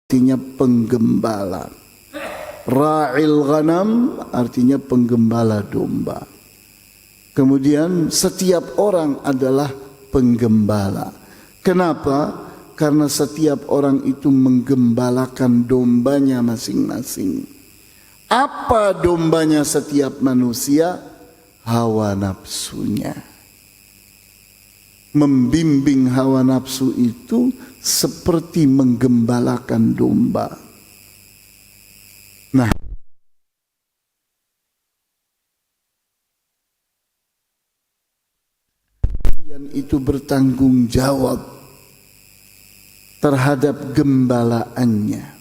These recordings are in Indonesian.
artinya penggembala. Ra'il ghanam artinya penggembala domba. Kemudian setiap orang adalah penggembala. Kenapa? Karena setiap orang itu menggembalakan dombanya masing-masing. Apa dombanya setiap manusia? Hawa nafsunya. Membimbing hawa nafsu itu seperti menggembalakan domba. Nah, kalian itu bertanggung jawab terhadap gembalaannya.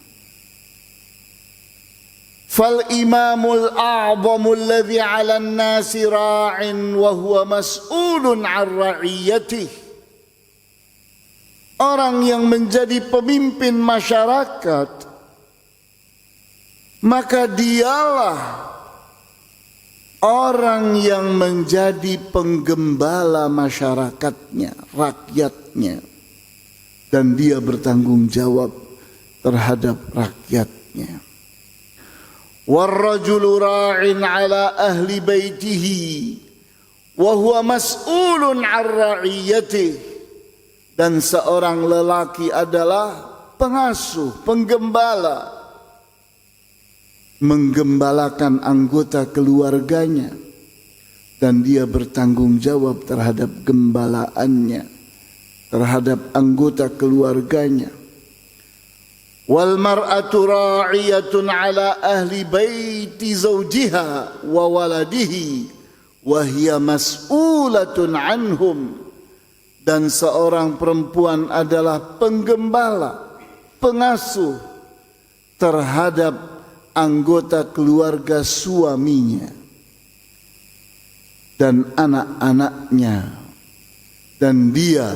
Fal imamul a'zamul ladzi 'alan nasi ra'in wa huwa mas'ulun 'an ra'iyatihi. Orang yang menjadi pemimpin masyarakat, maka dialah orang yang menjadi penggembala masyarakatnya, rakyatnya, dan dia bertanggung jawab terhadap rakyatnya. Warrajulu ra'in 'ala ahli baitihi wa huwa mas'ulun 'an ra'iyatihi. Dan seorang lelaki adalah pengasuh, penggembala, menggembalakan anggota keluarganya, dan dia bertanggung jawab terhadap gembalaannya, terhadap anggota keluarganya. Wal mar'atu ra'iyatun 'ala ahli baiti zawjiha wa waladihi wa hiya mas'ulatun 'anhum. Dan seorang perempuan adalah penggembala, pengasuh terhadap anggota keluarga suaminya dan anak-anaknya. Dan dia,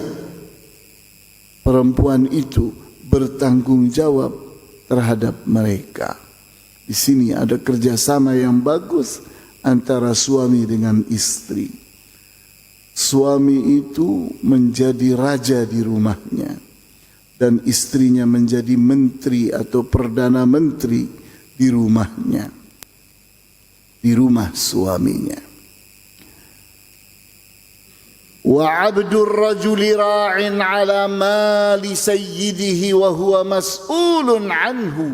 perempuan itu, bertanggung jawab terhadap mereka. Di sini ada kerjasama yang bagus antara suami dengan istri. Suami itu menjadi raja di rumahnya dan istrinya menjadi menteri atau perdana menteri di rumahnya, di rumah suaminya. Wa 'abdur rajuli ra'in 'ala mali sayyidihi wa huwa mas'ulun 'anhu.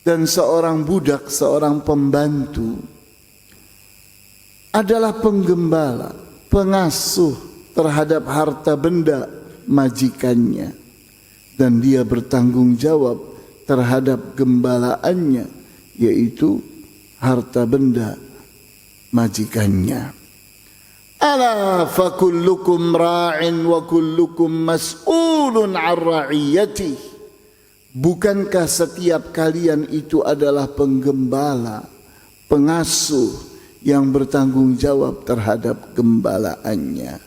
Dan seorang budak, seorang pembantu adalah penggembala, pengasuh terhadap harta benda majikannya, dan dia bertanggung jawab terhadap gembalaannya, yaitu harta benda majikannya. Ala fa kullukum ra'in wa kullukum mas'ulun 'an ra'iyatihi. Bukankah setiap kalian itu adalah penggembala, pengasuh yang bertanggung jawab terhadap gembalaannya?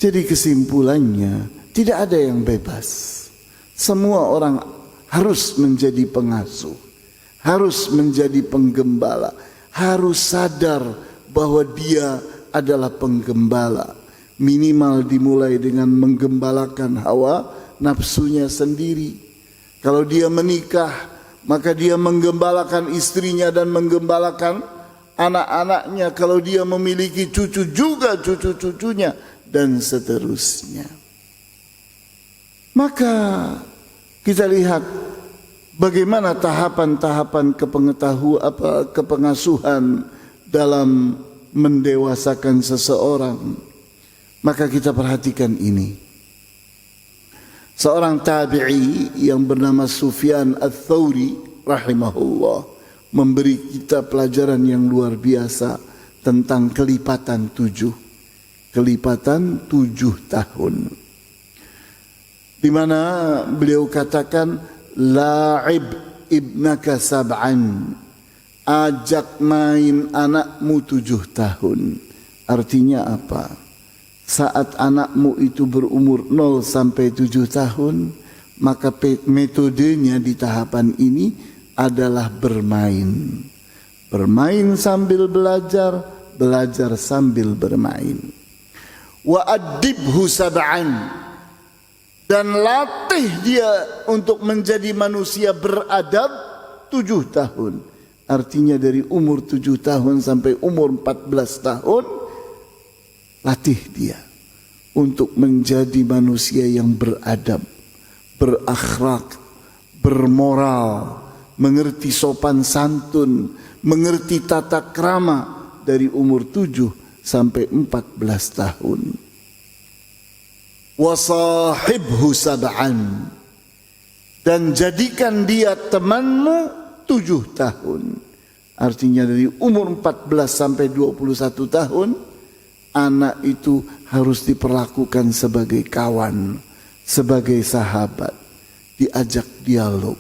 Jadi kesimpulannya, tidak ada yang bebas. Semua orang harus menjadi pengasuh, harus menjadi penggembala, harus sadar bahwa dia adalah penggembala. Minimal dimulai dengan menggembalakan hawa nafsunya sendiri. Kalau dia menikah, maka dia menggembalakan istrinya dan menggembalakan anak-anaknya. Kalau dia memiliki cucu, juga cucu-cucunya, dan seterusnya. Maka kita lihat bagaimana tahapan-tahapan kepengasuhan dalam mendewasakan seseorang. Maka kita perhatikan ini. Seorang tabi'i yang bernama Sufyan Ats-Tsauri rahimahullah memberi kita pelajaran yang luar biasa tentang kelipatan 7 tahun, di mana beliau katakan, la'ib ibnaka sab'an, ajak main anakmu 7 tahun. Artinya apa? Saat anakmu itu berumur 0 sampai 7 tahun, maka metodenya di tahapan ini adalah bermain. Bermain sambil belajar, belajar sambil bermain. Wa adibhu sab'an, Dan latih dia untuk menjadi manusia beradab 7 tahun. Artinya dari umur 7 tahun sampai umur 14 tahun, latih dia untuk menjadi manusia yang beradab, berakhlak, bermoral, mengerti sopan santun, mengerti tata krama dari umur 7 sampai 14 tahun. Wasahibhu sab'an, dan jadikan dia temanmu 7 tahun. Artinya dari umur 14 sampai 21 tahun, anak itu harus diperlakukan sebagai kawan, sebagai sahabat, diajak dialog,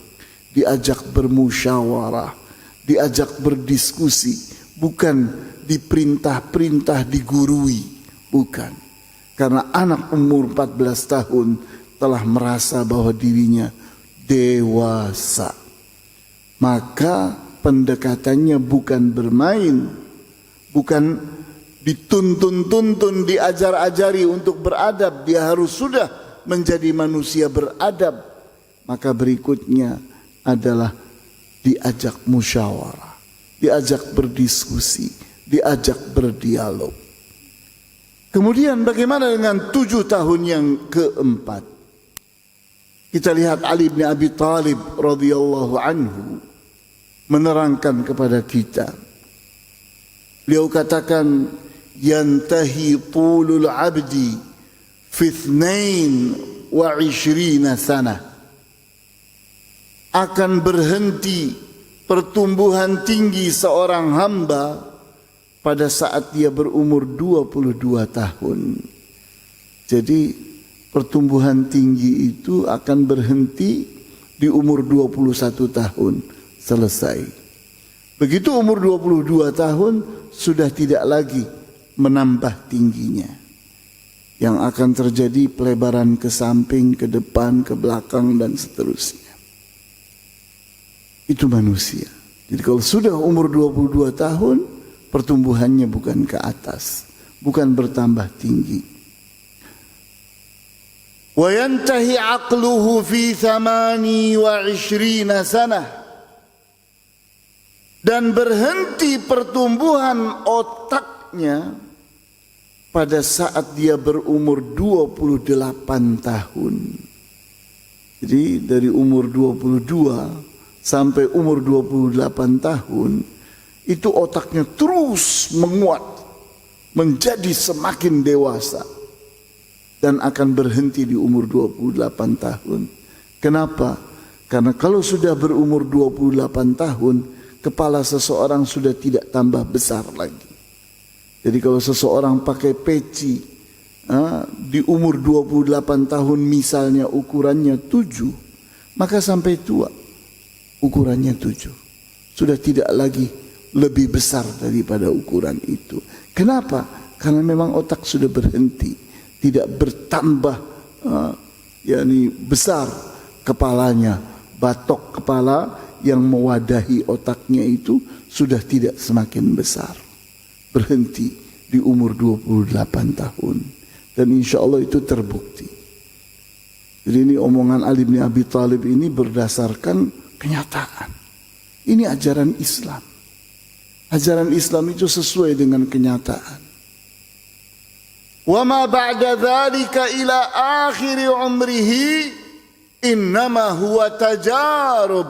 diajak bermusyawarah, diajak berdiskusi, bukan diperintah-perintah, digurui, bukan. Karena anak umur 14 tahun telah merasa bahwa dirinya dewasa. Maka pendekatannya bukan bermain, bukan dituntun-tuntun, diajar-ajari untuk beradab. Dia harus sudah menjadi manusia beradab. Maka berikutnya adalah diajak musyawarah, diajak berdiskusi, diajak berdialog. Kemudian bagaimana dengan 7 tahun yang keempat? Kita lihat Ali bin Abi Thalib radhiyallahu anhu menerangkan kepada kita. Beliau katakan, yantahi tulul abdi fi 22 sana. Akan berhenti pertumbuhan tinggi seorang hamba pada saat dia berumur 22 tahun. Jadi pertumbuhan tinggi itu akan berhenti di umur 21 tahun, selesai. Begitu umur 22 tahun sudah tidak lagi menambah tingginya. Yang akan terjadi pelebaran ke samping, ke depan, ke belakang dan seterusnya. Itu manusia. Jadi kalau sudah umur 22 tahun, pertumbuhannya bukan ke atas, bukan bertambah tinggi. Wa yantahi aqluhu fi 28 sanah, dan berhenti pertumbuhan otaknya pada saat dia berumur 28 tahun. Jadi dari umur 22 sampai umur 28 tahun itu otaknya terus menguat, menjadi semakin dewasa, dan akan berhenti di umur 28 tahun. Kenapa? Karena kalau sudah berumur 28 tahun, kepala seseorang sudah tidak tambah besar lagi. Jadi kalau seseorang pakai peci di umur 28 tahun misalnya ukurannya 7, maka sampai tua ukurannya 7. Sudah tidak lagi lebih besar daripada ukuran itu. Kenapa? Karena memang otak sudah berhenti, tidak bertambah besar kepalanya. Batok kepala yang mewadahi otaknya itu sudah tidak semakin besar. Berhenti di umur 28 tahun. Dan insya Allah itu terbukti. Jadi ini omongan Ali bin Abi Thalib ini berdasarkan kenyataan. Ini ajaran Islam. Ajaran Islam itu sesuai dengan kenyataan. Wa ma ba'da dzalika ila akhir umrihi innama huwa tajarub.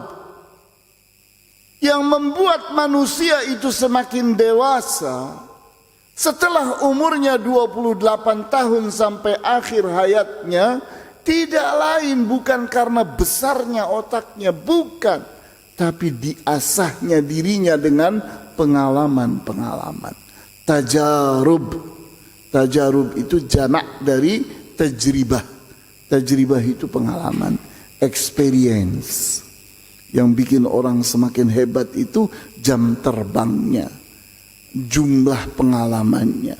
Yang membuat manusia itu semakin dewasa setelah umurnya 28 tahun sampai akhir hayatnya, tidak lain bukan karena besarnya otaknya, bukan, tapi diasahnya dirinya dengan pengalaman-pengalaman. Tajarub. Tajarub itu jamak dari tajribah. Tajribah itu pengalaman, experience. Yang bikin orang semakin hebat itu jam terbangnya, jumlah pengalamannya.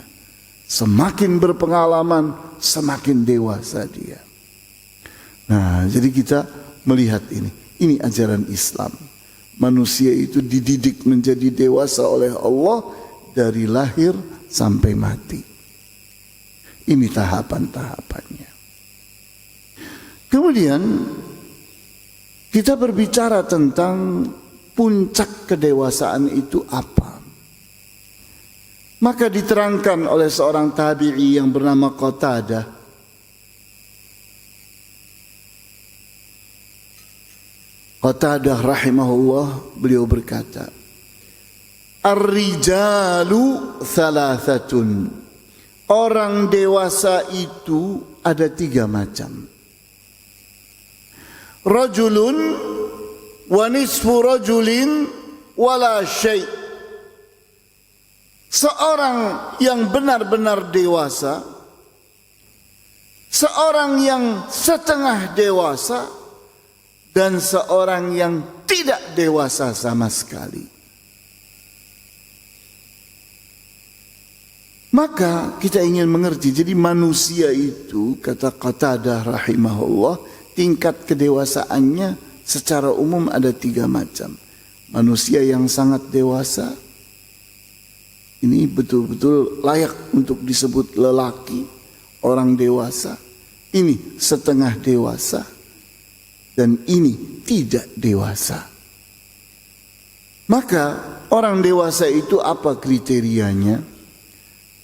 Semakin berpengalaman, semakin dewasa dia. Nah, jadi kita melihat ini. Ini ajaran Islam. Manusia itu dididik menjadi dewasa oleh Allah dari lahir sampai mati. Ini tahapan-tahapannya. Kemudian kita berbicara tentang puncak kedewasaan itu apa. Maka diterangkan oleh seorang tabi'i yang bernama Qatadah. Qatadah rahimahullah, beliau berkata, Ar-rijalu thalathatun. Orang dewasa itu ada 3 macam. Rajulun wa nisfu rajulin wala syai'. Seorang yang benar-benar dewasa, seorang yang setengah dewasa, dan seorang yang tidak dewasa sama sekali. Maka kita ingin mengerti, jadi manusia itu, kata Qatadah rahimahullah, tingkat kedewasaannya secara umum ada 3 macam. Manusia yang sangat dewasa, ini betul-betul layak untuk disebut lelaki, orang dewasa. Ini setengah dewasa, dan ini tidak dewasa. Maka orang dewasa itu apa kriterianya?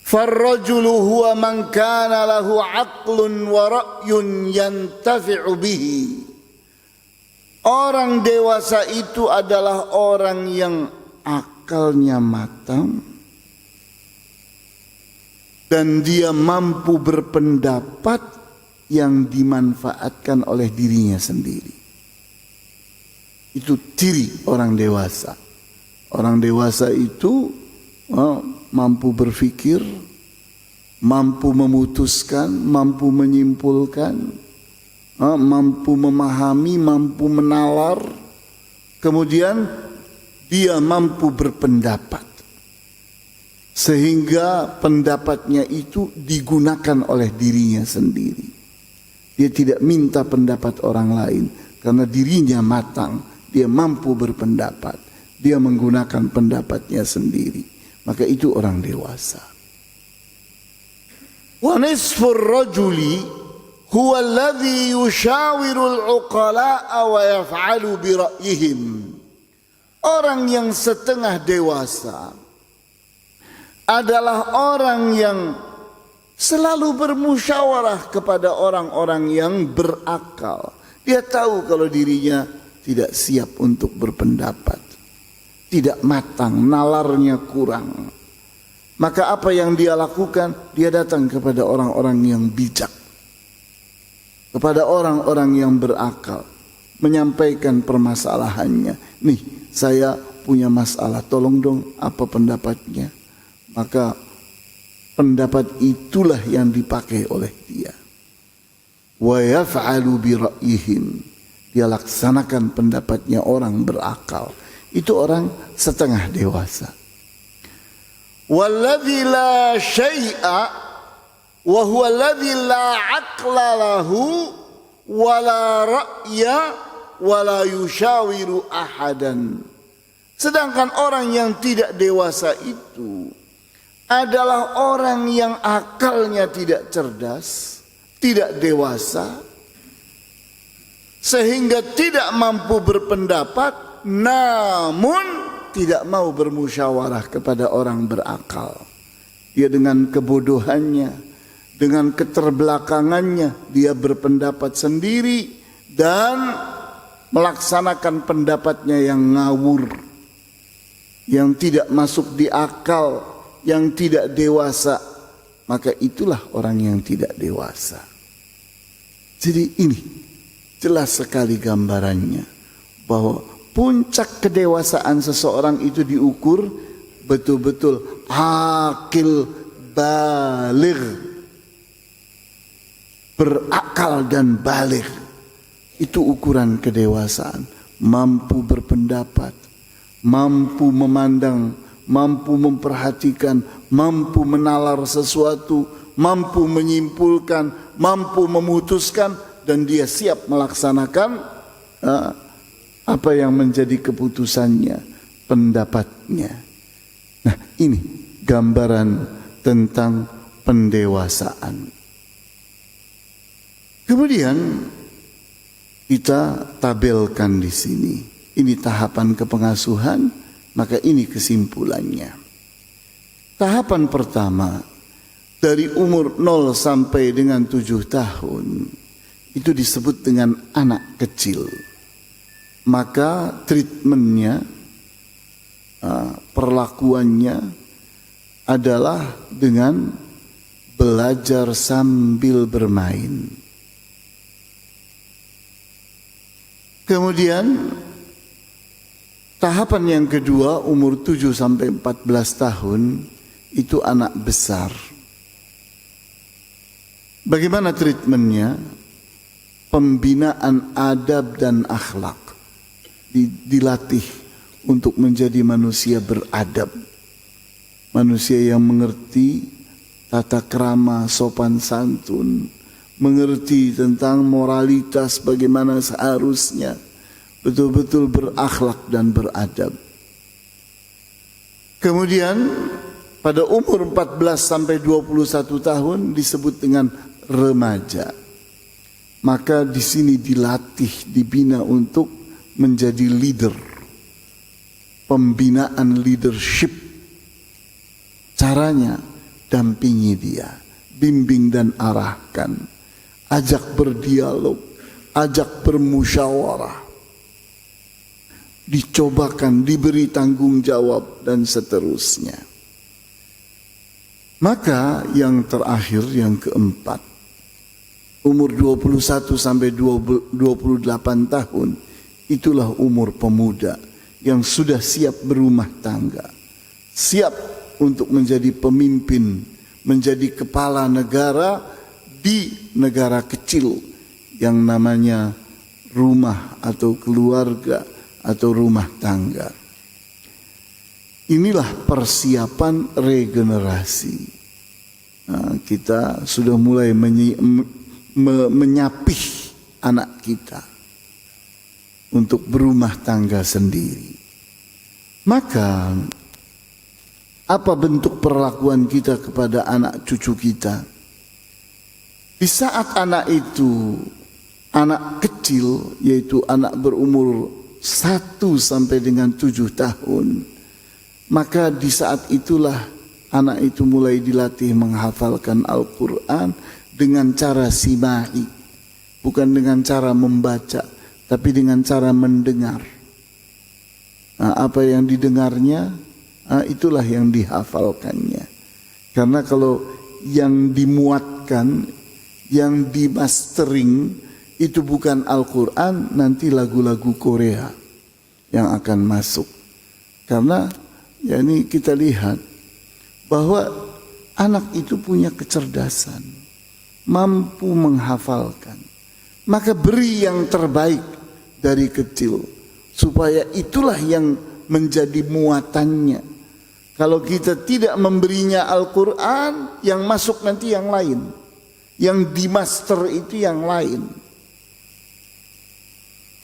Farrajulu huwa man kana lahu aqlun wa ra'yun yantafi'u bihi. Orang dewasa itu adalah orang yang akalnya matang dan dia mampu berpendapat yang dimanfaatkan oleh dirinya sendiri. Itu ciri orang dewasa. Orang dewasa itu mampu berpikir, mampu memutuskan, mampu menyimpulkan, mampu memahami, mampu menalar. Kemudian dia mampu berpendapat, sehingga pendapatnya itu digunakan oleh dirinya sendiri. Dia tidak minta pendapat orang lain karena dirinya matang, dia mampu berpendapat, dia menggunakan pendapatnya sendiri. Maka itu orang dewasa. Wa nisfur rajuli huwa alladhi yushawiru al-uqala'a wa yaf'alu bi ra'yihim. Orang yang setengah dewasa adalah orang yang selalu bermusyawarah kepada orang-orang yang berakal. Dia tahu kalau dirinya tidak siap untuk berpendapat, tidak matang, nalarnya kurang. Maka apa yang dia lakukan? Dia datang kepada orang-orang yang bijak, kepada orang-orang yang berakal, menyampaikan permasalahannya. Nih, saya punya masalah, tolong dong apa pendapatnya. Maka pendapat itulah yang dipakai oleh dia. Wa yaf'alu bi ra'yihim. Dia laksanakan pendapatnya orang berakal. Itu orang setengah dewasa. Walladzi la syai'a wa huwa alladzi la aqla lahu wa la ra'ya wa la yushawiru ahadan. Sedangkan orang yang tidak dewasa itu adalah orang yang akalnya tidak cerdas, tidak dewasa, sehingga tidak mampu berpendapat, namun tidak mau bermusyawarah kepada orang berakal. Dia dengan kebodohannya, dengan keterbelakangannya, dia berpendapat sendiri dan melaksanakan pendapatnya yang ngawur, yang tidak masuk di akal, yang tidak dewasa. Maka itulah orang yang tidak dewasa. Jadi ini jelas sekali gambarannya bahwa puncak kedewasaan seseorang itu diukur betul-betul akil baligh, berakal dan baligh. Itu ukuran kedewasaan. Mampu berpendapat, mampu memandang, mampu memperhatikan, mampu menalar sesuatu, mampu menyimpulkan, mampu memutuskan, dan dia siap melaksanakan apa yang menjadi keputusannya, pendapatnya. Nah, ini gambaran tentang pendewasaan. Kemudian kita tabelkan di sini. Ini tahapan kepengasuhan, maka ini kesimpulannya. Tahapan pertama dari umur 0 sampai dengan 7 tahun itu disebut dengan anak kecil. Maka treatmentnya, perlakuannya adalah dengan belajar sambil bermain. Kemudian tahapan yang kedua umur 7 sampai 14 tahun itu anak besar. Bagaimana treatmentnya? Pembinaan adab dan akhlak. Dilatih untuk menjadi manusia beradab. Manusia yang mengerti tata krama, sopan santun, mengerti tentang moralitas bagaimana seharusnya, betul-betul berakhlak dan beradab. Kemudian pada umur 14 sampai 21 tahun disebut dengan remaja. Maka di sini dilatih, dibina untuk menjadi leader. Pembinaan leadership. Caranya dampingi dia, bimbing dan arahkan, ajak berdialog, ajak bermusyawarah, dicobakan, diberi tanggung jawab dan seterusnya. Maka yang terakhir, yang keempat, umur 21 sampai 28 tahun, itulah umur pemuda yang sudah siap berumah tangga, siap untuk menjadi pemimpin, menjadi kepala negara di negara kecil yang namanya rumah atau keluarga atau rumah tangga. Inilah persiapan regenerasi. Nah, kita sudah mulai menyapih anak kita untuk berumah tangga sendiri. Maka apa bentuk perlakuan kita kepada anak cucu kita? Di saat anak itu anak kecil, yaitu anak berumur 1 sampai dengan 7 tahun, maka di saat itulah anak itu mulai dilatih menghafalkan Al-Quran dengan cara sima'i, bukan dengan cara membaca, tapi dengan cara mendengar. Nah, apa yang didengarnya, itulah yang dihafalkannya. Karena kalau yang dimuatkan, yang dimastering itu bukan Al-Quran, nanti lagu-lagu Korea yang akan masuk. Karena ya ini kita lihat bahwa anak itu punya kecerdasan, mampu menghafalkan. Maka beri yang terbaik dari kecil, supaya itulah yang menjadi muatannya. Kalau kita tidak memberinya Al-Quran, yang masuk nanti yang lain, yang dimaster itu yang lain.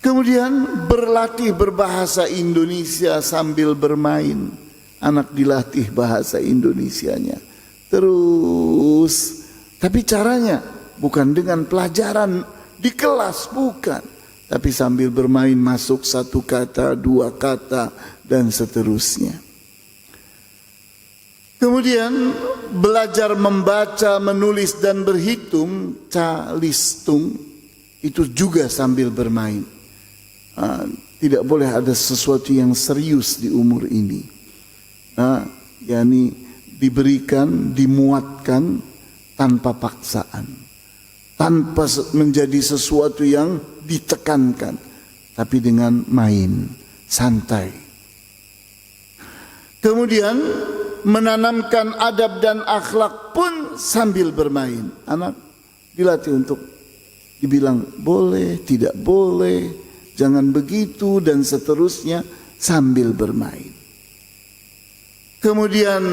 Kemudian berlatih berbahasa Indonesia sambil bermain. Anak dilatih bahasa Indonesianya terus. Tapi caranya bukan dengan pelajaran di kelas, bukan. Tapi sambil bermain masuk 1 kata, 2 kata, dan seterusnya. Kemudian belajar membaca, menulis, dan berhitung, calistung, itu juga sambil bermain. Tidak boleh ada sesuatu yang serius di umur ini. yakni diberikan, dimuatkan tanpa paksaan, tanpa menjadi sesuatu yang ditekankan, tapi dengan main, santai. Kemudian menanamkan adab dan akhlak pun sambil bermain. Anak dilatih untuk dibilang boleh, tidak boleh, jangan begitu, dan seterusnya sambil bermain. Kemudian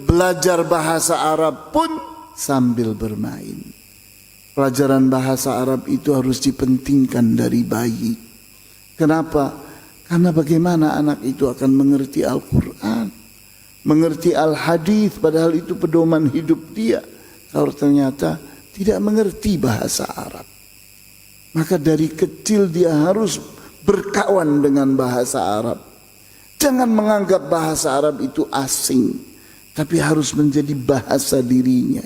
belajar bahasa Arab pun sambil bermain. Pelajaran bahasa Arab itu harus dipentingkan dari bayi. Kenapa? Karena bagaimana anak itu akan mengerti Al-Quran, mengerti Al-Hadis, padahal itu pedoman hidup dia, kalau ternyata tidak mengerti bahasa Arab. Maka dari kecil dia harus berkawan dengan bahasa Arab. Jangan menganggap bahasa Arab itu asing, tapi harus menjadi bahasa dirinya.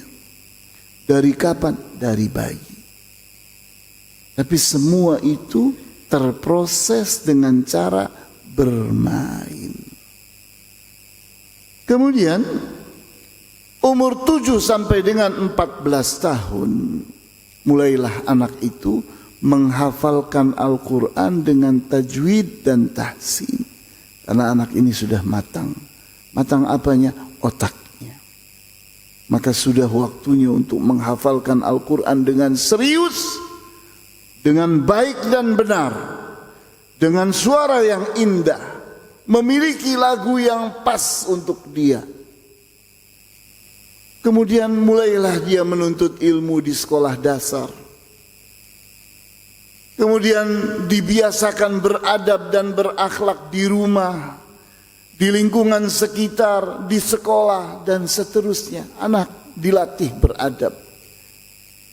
Dari kapan? Dari bayi. Tapi semua itu terproses dengan cara bermain. Kemudian umur 7 sampai dengan 14 tahun mulailah anak itu menghafalkan Al-Quran dengan tajwid dan tahsin. Karena anak ini sudah matang. Matang apanya? Otaknya. Maka sudah waktunya untuk menghafalkan Al-Quran dengan serius, dengan baik dan benar, dengan suara yang indah, memiliki lagu yang pas untuk dia. Kemudian mulailah dia menuntut ilmu di sekolah dasar. Kemudian dibiasakan beradab dan berakhlak di rumah, di lingkungan sekitar, di sekolah dan seterusnya. Anak dilatih beradab.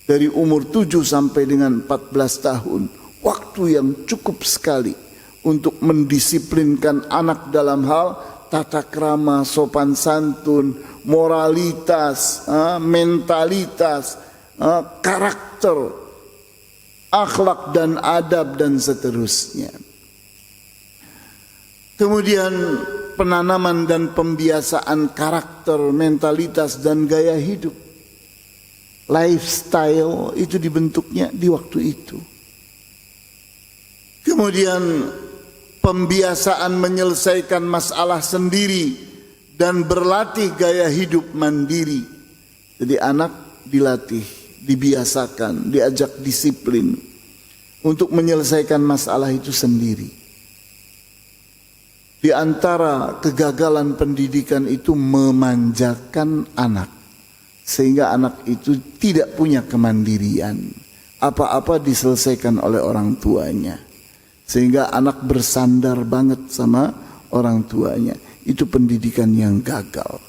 Dari umur 7 sampai dengan 14 tahun, waktu yang cukup sekali untuk mendisiplinkan anak dalam hal tata krama, sopan santun, moralitas, mentalitas, karakter, akhlak dan adab dan seterusnya. Kemudian penanaman dan pembiasaan karakter, mentalitas dan gaya hidup. Lifestyle itu dibentuknya di waktu itu. Kemudian pembiasaan menyelesaikan masalah sendiri dan berlatih gaya hidup mandiri. Jadi anak dilatih, dibiasakan, diajak disiplin untuk menyelesaikan masalah itu sendiri. Di antara kegagalan pendidikan itu memanjakan anak, sehingga anak itu tidak punya kemandirian. Apa-apa diselesaikan oleh orang tuanya, sehingga anak bersandar banget sama orang tuanya. Itu pendidikan yang gagal.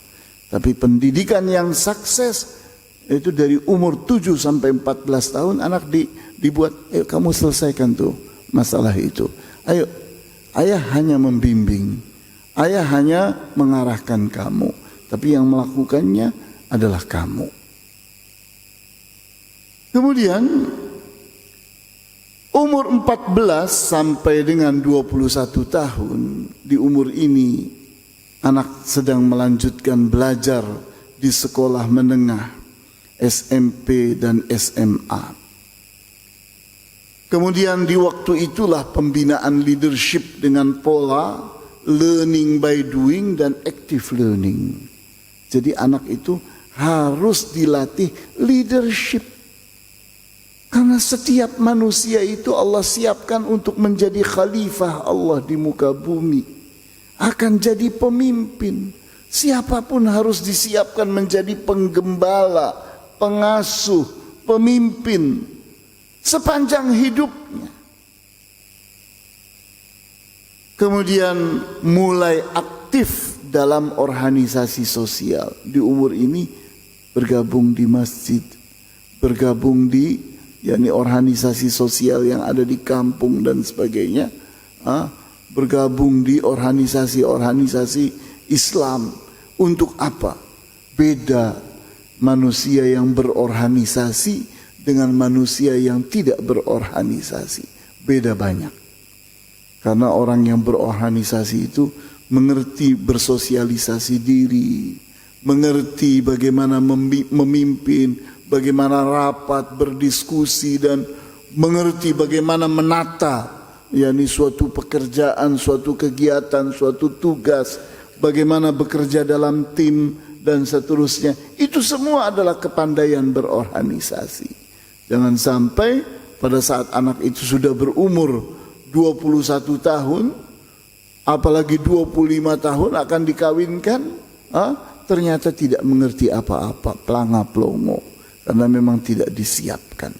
Tapi pendidikan yang sukses itu dari umur 7 sampai 14 tahun anak dibuat, ayo kamu selesaikan tuh masalah itu. Ayo, ayah hanya membimbing, ayah hanya mengarahkan kamu, tapi yang melakukannya adalah kamu. Kemudian umur 14 sampai dengan 21 tahun, di umur ini anak sedang melanjutkan belajar di sekolah menengah, SMP dan SMA. Kemudian di waktu itulah pembinaan leadership dengan pola learning by doing dan active learning. Jadi anak itu harus dilatih leadership. Karena setiap manusia itu Allah siapkan untuk menjadi khalifah Allah di muka bumi. Akan jadi pemimpin. Siapapun harus disiapkan menjadi penggembala, pengasuh, pemimpin sepanjang hidupnya. Kemudian mulai aktif dalam organisasi sosial. Di umur ini bergabung di masjid, bergabung di organisasi sosial yang ada di kampung dan sebagainya, bergabung di organisasi-organisasi Islam. Untuk apa? Beda manusia yang berorganisasi dengan manusia yang tidak berorganisasi. Beda banyak. Karena orang yang berorganisasi itu mengerti bersosialisasi diri, mengerti bagaimana memimpin, bagaimana rapat, berdiskusi, dan mengerti bagaimana menata suatu pekerjaan, suatu kegiatan, suatu tugas, bagaimana bekerja dalam tim dan seterusnya. Itu semua adalah kepandaian berorganisasi. Jangan sampai pada saat anak itu sudah berumur 21 tahun, apalagi 25 tahun akan dikawinkan, ternyata tidak mengerti apa-apa, pelanga-pelongo, karena memang tidak disiapkan,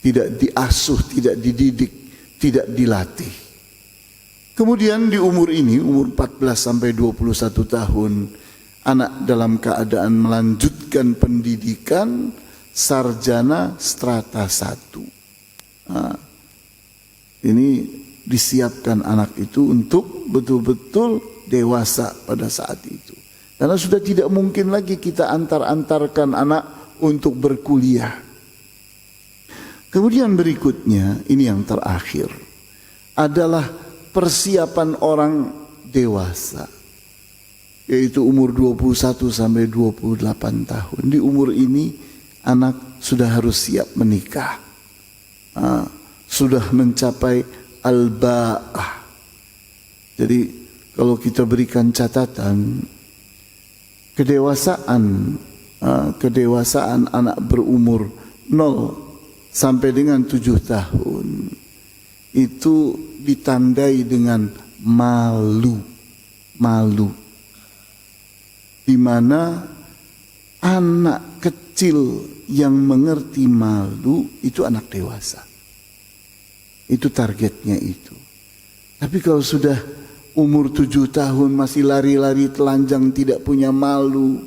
tidak diasuh, tidak dididik, tidak dilatih. Kemudian di umur ini, umur 14 sampai 21 tahun, anak dalam keadaan melanjutkan pendidikan sarjana strata 1. Ini disiapkan anak itu untuk betul-betul dewasa pada saat itu. Karena sudah tidak mungkin lagi kita antar-antarkan anak untuk berkuliah. Kemudian berikutnya, ini yang terakhir, adalah persiapan orang dewasa, yaitu umur 21 sampai 28 tahun. Di umur ini anak sudah harus siap menikah, sudah mencapai al-ba'ah. Jadi kalau kita berikan catatan, kedewasaan anak berumur 0 sampai dengan 7 tahun itu ditandai dengan malu, di mana anak kecil yang mengerti malu itu anak dewasa. Itu targetnya itu. Tapi kalau sudah umur 7 tahun masih lari-lari telanjang tidak punya malu,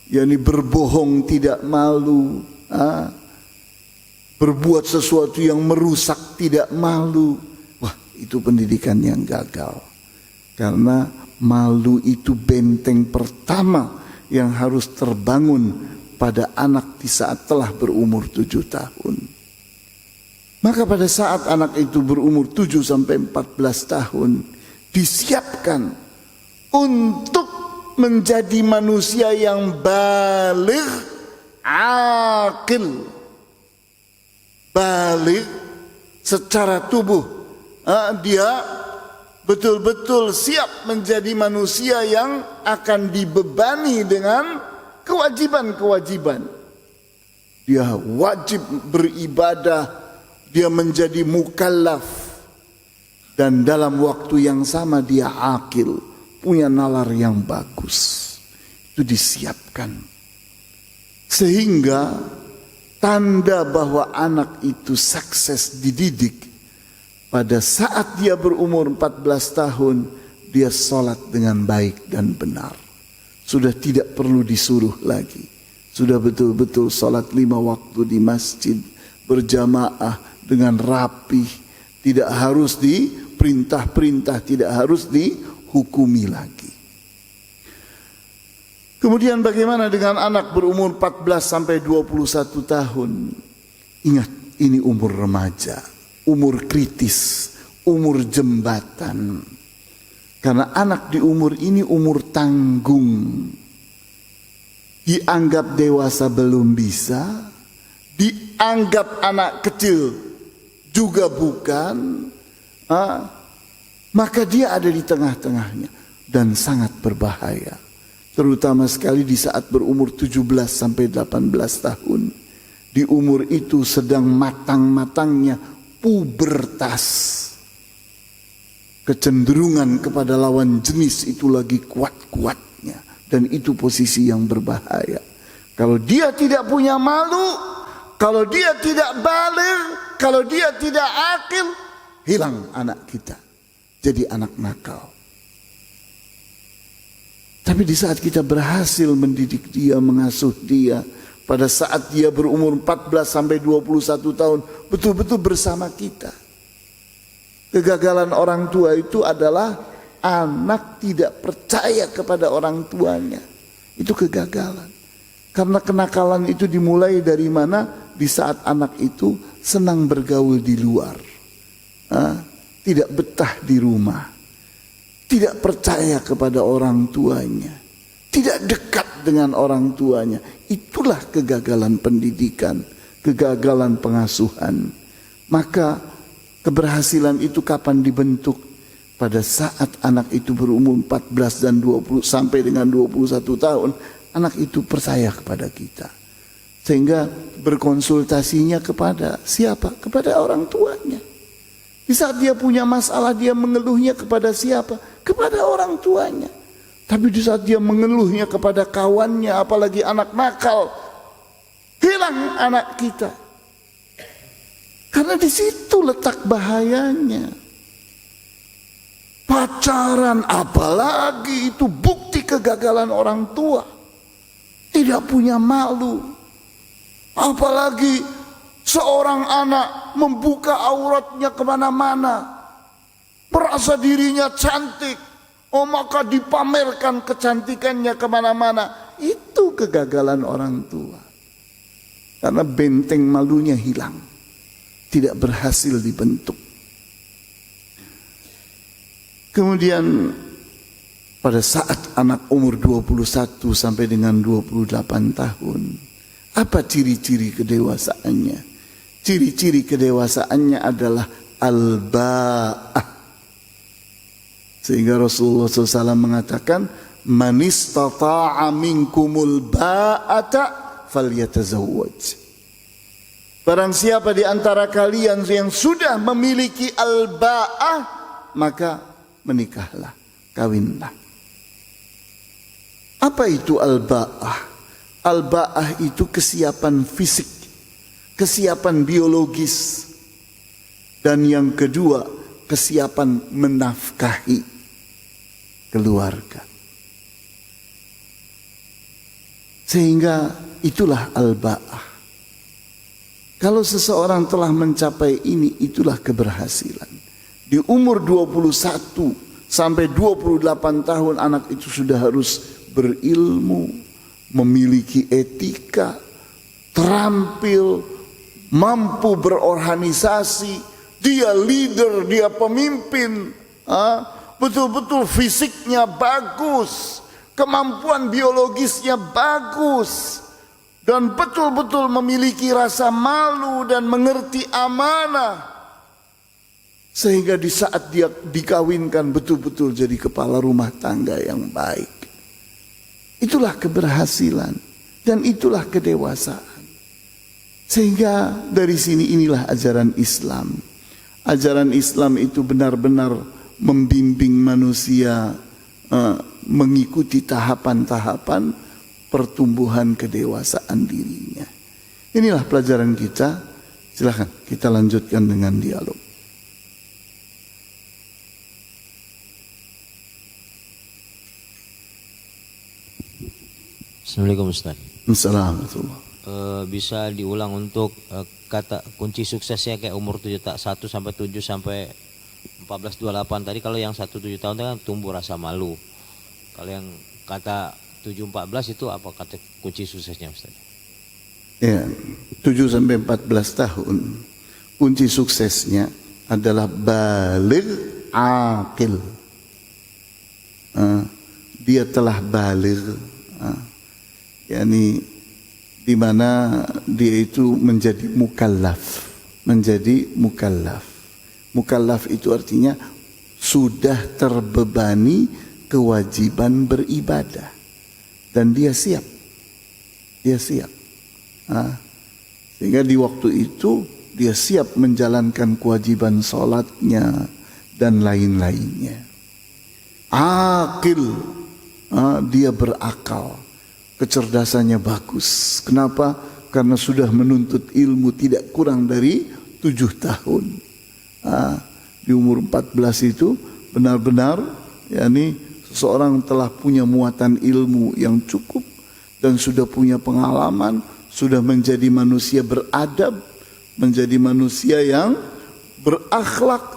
yakni berbohong tidak malu, berbuat sesuatu yang merusak tidak malu, wah itu pendidikan yang gagal. Karena malu itu benteng pertama yang harus terbangun pada anak di saat telah berumur 7 tahun. Maka pada saat anak itu berumur 7 sampai 14 tahun disiapkan untuk menjadi manusia yang baligh, aqil. Baligh secara tubuh, dia betul-betul siap menjadi manusia yang akan dibebani dengan kewajiban-kewajiban. Dia wajib beribadah, dia menjadi mukallaf, dan dalam waktu yang sama dia akil, punya nalar yang bagus. Itu disiapkan. Sehingga tanda bahwa anak itu sukses dididik, pada saat dia berumur 14 tahun, dia sholat dengan baik dan benar. Sudah tidak perlu disuruh lagi. Sudah betul-betul sholat 5 waktu di masjid, berjamaah dengan rapih. Tidak harus diperintah-perintah, tidak harus dihukumi lagi. Kemudian bagaimana dengan anak berumur 14 sampai 21 tahun? Ingat, ini umur remaja, umur kritis, umur jembatan. Karena anak di umur ini umur tanggung. Dianggap dewasa belum bisa, dianggap anak kecil juga bukan, maka dia ada di tengah-tengahnya dan sangat berbahaya. Terutama sekali di saat berumur 17 sampai 18 tahun. Di umur itu sedang matang-matangnya pubertas. Kecenderungan kepada lawan jenis itu lagi kuat-kuatnya. Dan itu posisi yang berbahaya. Kalau dia tidak punya malu, kalau dia tidak baligh, kalau dia tidak akil, hilang anak kita. Jadi anak nakal. Tapi di saat kita berhasil mendidik dia, mengasuh dia, pada saat dia berumur 14 sampai 21 tahun, betul-betul bersama kita. Kegagalan orang tua itu adalah anak tidak percaya kepada orang tuanya. Itu kegagalan. Karena kenakalan itu dimulai dari mana? Di saat anak itu senang bergaul di luar. Tidak betah di rumah. Tidak percaya kepada orang tuanya, tidak dekat dengan orang tuanya. Itulah kegagalan pendidikan, kegagalan pengasuhan. Maka keberhasilan itu kapan dibentuk? Pada saat anak itu berumur 14 dan 20 sampai dengan 21 tahun, anak itu percaya kepada kita. Sehingga berkonsultasinya kepada siapa? Kepada orang tuanya. Di saat dia punya masalah, dia mengeluhnya kepada siapa? Kepada orang tuanya. Tapi di saat dia mengeluhnya kepada kawannya, apalagi anak nakal, hilang anak kita. Karena di situ letak bahayanya. Pacaran, apalagi itu bukti kegagalan orang tua. Tidak punya malu. Apalagi seorang anak membuka auratnya kemana-mana, merasa dirinya cantik, maka dipamerkan kecantikannya kemana-mana. Itu kegagalan orang tua, karena benteng malunya hilang, tidak berhasil dibentuk. Kemudian pada saat anak umur 21 sampai dengan 28 tahun, apa ciri-ciri kedewasaannya? Ciri-ciri kedewasaannya adalah al-ba'ah. Sehingga Rasulullah SAW mengatakan, man istata'a minkumul ba'ata falyatazawwaj. Barang siapa di antara kalian yang sudah memiliki al-ba'ah, maka menikahlah, kawinlah. Apa itu al-ba'ah? Al-ba'ah itu kesiapan fisik, kesiapan biologis, dan yang kedua kesiapan menafkahi keluarga. Sehingga itulah al-ba'ah. Kalau seseorang telah mencapai ini, itulah keberhasilan. Di umur 21 sampai 28 tahun anak itu sudah harus berilmu, memiliki etika, terampil, mampu berorganisasi, dia leader, dia pemimpin, betul-betul fisiknya bagus, kemampuan biologisnya bagus, dan betul-betul memiliki rasa malu dan mengerti amanah. Sehingga di saat dia dikawinkan betul-betul jadi kepala rumah tangga yang baik. Itulah keberhasilan dan itulah kedewasaan. Sehingga dari sini inilah ajaran Islam. Ajaran Islam itu benar-benar membimbing manusia mengikuti tahapan-tahapan pertumbuhan kedewasaan dirinya. Inilah pelajaran kita. Silakan kita lanjutkan dengan dialog. Assalamualaikum Ustaz. Assalamualaikum. Bisa diulang untuk kata kunci suksesnya kayak umur 1 sampai 7 sampai 14 28 tadi. Kalau yang 1 7 tahun kan tumbuh rasa malu. Kalau yang kata 7 14 itu apa kata kunci suksesnya Ustaz? Ya, 7 sampai 14 tahun kunci suksesnya adalah baligh aqil. Dia telah baligh. yakni di mana dia itu menjadi mukallaf. Mukallaf itu artinya sudah terbebani kewajiban beribadah dan dia siap. Sehingga di waktu itu dia siap menjalankan kewajiban sholatnya dan lain-lainnya. Akil, dia berakal. Kecerdasannya bagus. Kenapa? Karena sudah menuntut ilmu tidak kurang dari 7 tahun. Di umur 14 itu benar-benar yakni seseorang telah punya muatan ilmu yang cukup dan sudah punya pengalaman, sudah menjadi manusia beradab, menjadi manusia yang berakhlak,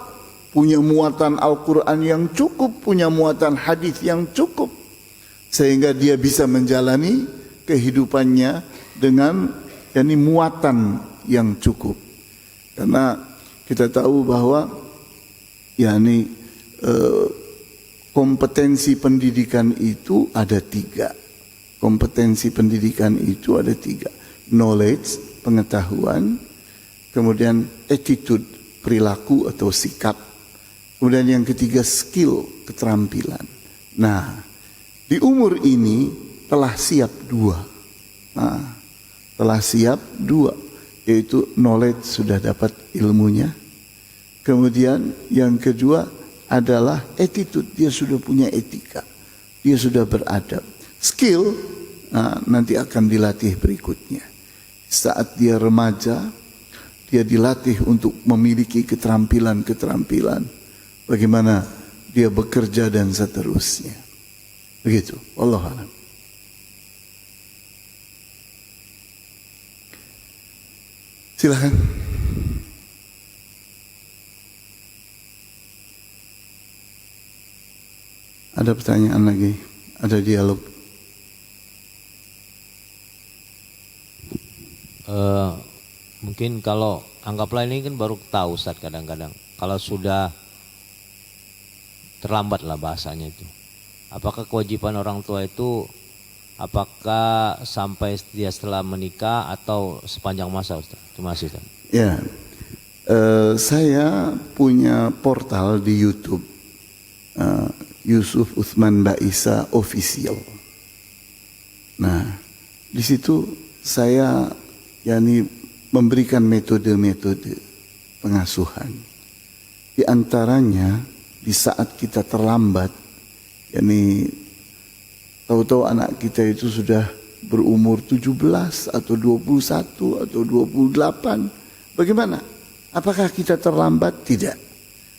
punya muatan Al-Quran yang cukup, punya muatan hadis yang cukup. Sehingga dia bisa menjalani kehidupannya dengan yakni muatan yang cukup. Karena kita tahu bahwa yakni kompetensi pendidikan itu ada 3. Kompetensi pendidikan itu ada 3. Knowledge, pengetahuan, kemudian attitude, perilaku atau sikap. Kemudian yang ketiga skill, keterampilan. Nah, di umur ini telah siap 2. Telah siap 2, yaitu knowledge sudah dapat ilmunya. Kemudian yang kedua adalah attitude, dia sudah punya etika, dia sudah beradab. Skill nanti akan dilatih berikutnya. Saat dia remaja, dia dilatih untuk memiliki keterampilan-keterampilan, bagaimana dia bekerja dan seterusnya. Begitu, wallahu a'lam. Silakan. Ada pertanyaan lagi? Ada dialog? Mungkin kalau anggaplah ini kan baru tahu Ustaz kadang-kadang. Kalau sudah terlambat lah bahasanya itu. Apakah kewajiban orang tua itu apakah sampai dia setelah menikah atau sepanjang masa Ustaz? Terima kasih Ustaz. Ya, saya punya portal di YouTube, Yusuf Utsman Baisa Official. Nah, di situ saya memberikan metode-metode pengasuhan. Di antaranya di saat kita terlambat, tahu-tahu anak kita itu sudah berumur 17 atau 21 atau 28. Bagaimana? Apakah kita terlambat? Tidak.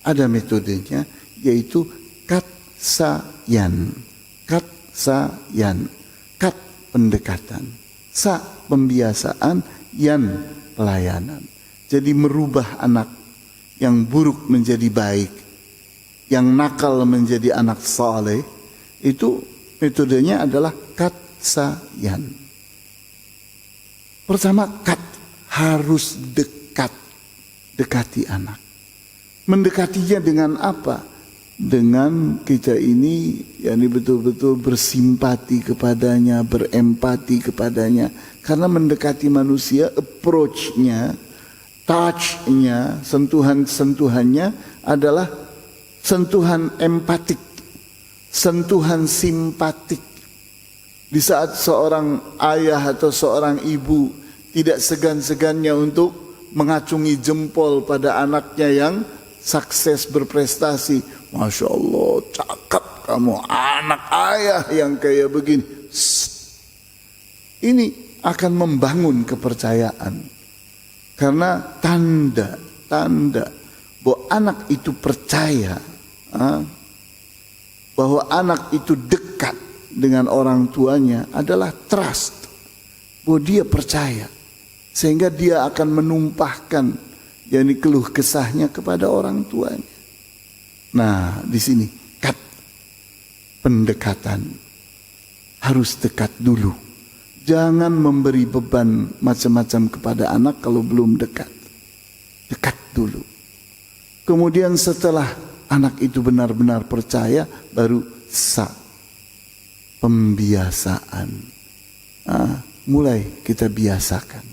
Ada metodenya, yaitu katsayan. Katsayan. Kat pendekatan. Sa pembiasaan. Yan pelayanan. Jadi merubah anak yang buruk menjadi baik, yang nakal menjadi anak saleh, itu metodenya adalah katsayan. Pertama, harus dekat, dekati anak. Mendekatinya dengan apa? Dengan kita ini betul-betul bersimpati kepadanya, berempati kepadanya. Karena mendekati manusia, approach-nya, touch-nya, sentuhan-sentuhannya adalah sentuhan empatik, sentuhan simpatik. Di saat seorang ayah atau seorang ibu tidak segan-segannya untuk mengacungi jempol pada anaknya yang sukses berprestasi. Masya Allah, cakep kamu, anak ayah yang kayak begini. Ini akan membangun kepercayaan. Karena tanda bahwa anak itu percaya, bahwa anak itu dekat dengan orang tuanya adalah trust. Bahwa dia percaya. Sehingga dia akan menumpahkan keluh kesahnya kepada orang tuanya. Nah, di sini pendekatan harus dekat dulu. Jangan memberi beban macam-macam kepada anak kalau belum dekat. Dekat dulu. Kemudian setelah anak itu benar-benar percaya, baru pembiasaan. Mulai kita biasakan.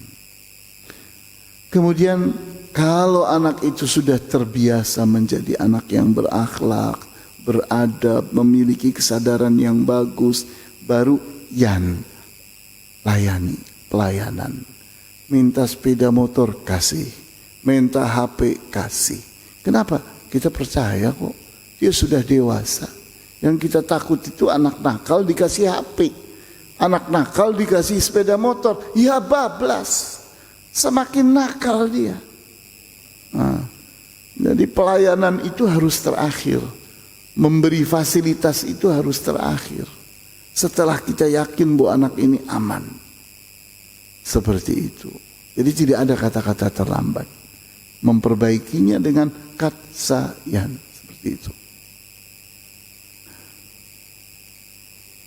Kemudian kalau anak itu sudah terbiasa menjadi anak yang berakhlak, beradab, memiliki kesadaran yang bagus, baru layani, pelayanan. Minta sepeda motor, kasih. Minta HP, kasih. Kenapa? Kita percaya kok, dia sudah dewasa. Yang kita takut itu anak nakal dikasih HP. Anak nakal dikasih sepeda motor, ya bablas. Semakin nakal dia. Jadi pelayanan itu harus terakhir. Memberi fasilitas itu harus terakhir. Setelah kita yakin bahwa anak ini aman. Seperti itu. Jadi tidak ada kata-kata terlambat. Memperbaikinya dengan katsayan. Seperti itu.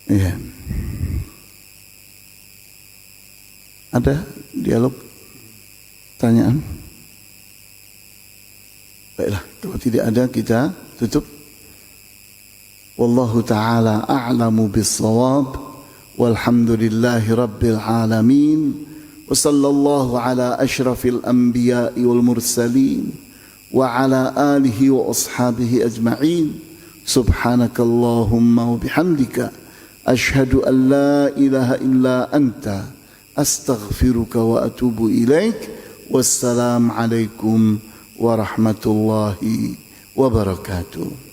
Ya. Ada dialog? Pertanyaan? Baiklah, kalau tidak ada kita tutup. Wallahu ta'ala a'lamu bis-shawab. Walhamdulillahi rabbil alamin. Wa sallallahu ala asyrafil anbiya'i wal mursalin. Wa ala alihi wa ashabihi ajma'in. Subhanakallahumma wa bihamdika. Ashhadu an la ilaha illa anta. Astaghfiruka wa atubu ilaik. Wassalamu alaikum warahmatullahi wabarakatuh.